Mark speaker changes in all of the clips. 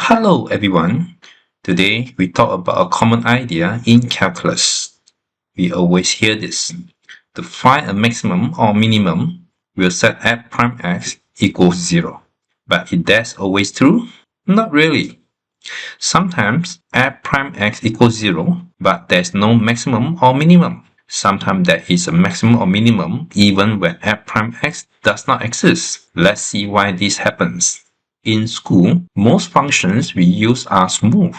Speaker 1: Hello everyone. Today we talk about a common idea in calculus. We always hear this. To find a maximum or minimum, we'll set f prime x equals 0. But is that always true? Not really. Sometimes f prime x equals 0, but there's no maximum or minimum. Sometimes there is a maximum or minimum even when f prime x does not exist. Let's see why this happens. In school, most functions we use are smooth,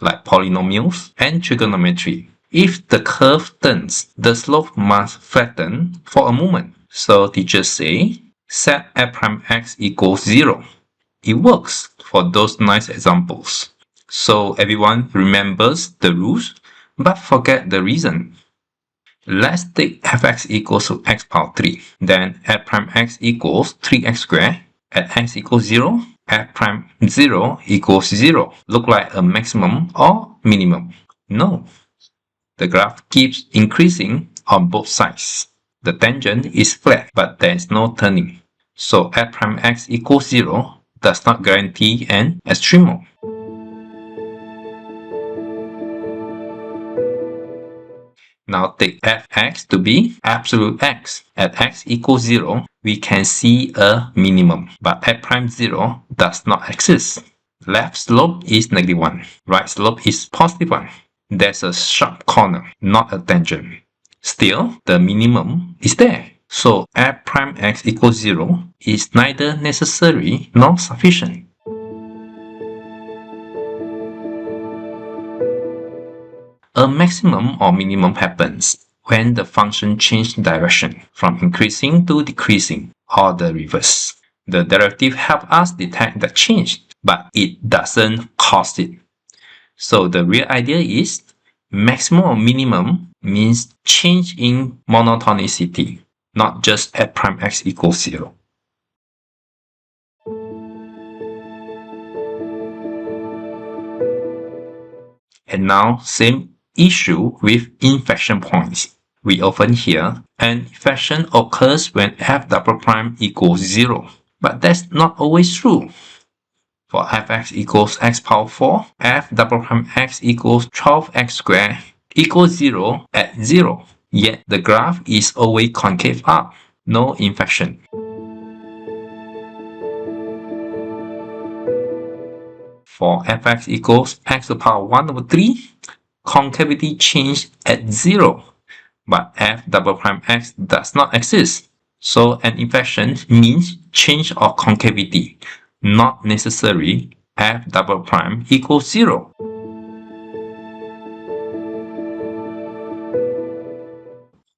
Speaker 1: like polynomials and trigonometry. If the curve turns, the slope must flatten for a moment. So teachers say, set f prime x equals 0. It works for those nice examples. So everyone remembers the rules, but forget the reason. Let's take fx equals to x power 3. Then f prime x equals 3x squared. At x equals 0, f prime 0 equals 0. Look like a maximum or minimum? No. The graph keeps increasing on both sides. The tangent is flat, but there is no turning. So f prime x equals 0 does not guarantee an extremum. Now take fx to be absolute x. At x equals 0, we can see a minimum, but f prime 0 does not exist. Left slope is negative 1, right slope is positive 1. There's a sharp corner, not a tangent. Still, the minimum is there. So f prime x equals 0 is neither necessary nor sufficient. A maximum or minimum happens when the function changes direction from increasing to decreasing or the reverse. The derivative helps us detect the change, but it doesn't cause it. So the real idea is maximum or minimum means change in monotonicity, not just f prime x equals 0. And now same issue with inflection points. We often hear an inflection occurs when f double prime equals 0, but that's not always true. For fx equals x power 4, f double prime x equals 12x squared equals 0 at 0. Yet the graph is always concave up, no inflection. For fx equals x to the power 1 over 3, concavity change at 0, but f double prime x does not exist. So an inflection means change of concavity, not necessarily f double prime equals 0.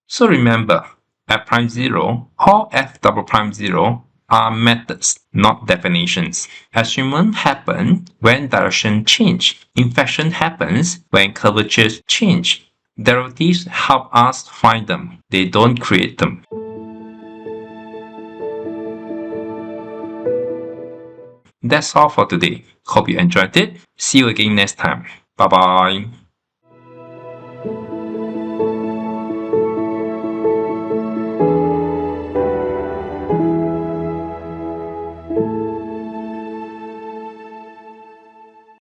Speaker 1: So remember, f prime 0 or f double prime 0 are methods, not definitions. Extremum happens when direction change. Inflection happens when curvatures change. Derivatives help us find them. They don't create them. That's all for today. Hope you enjoyed it. See you again next time. Bye bye.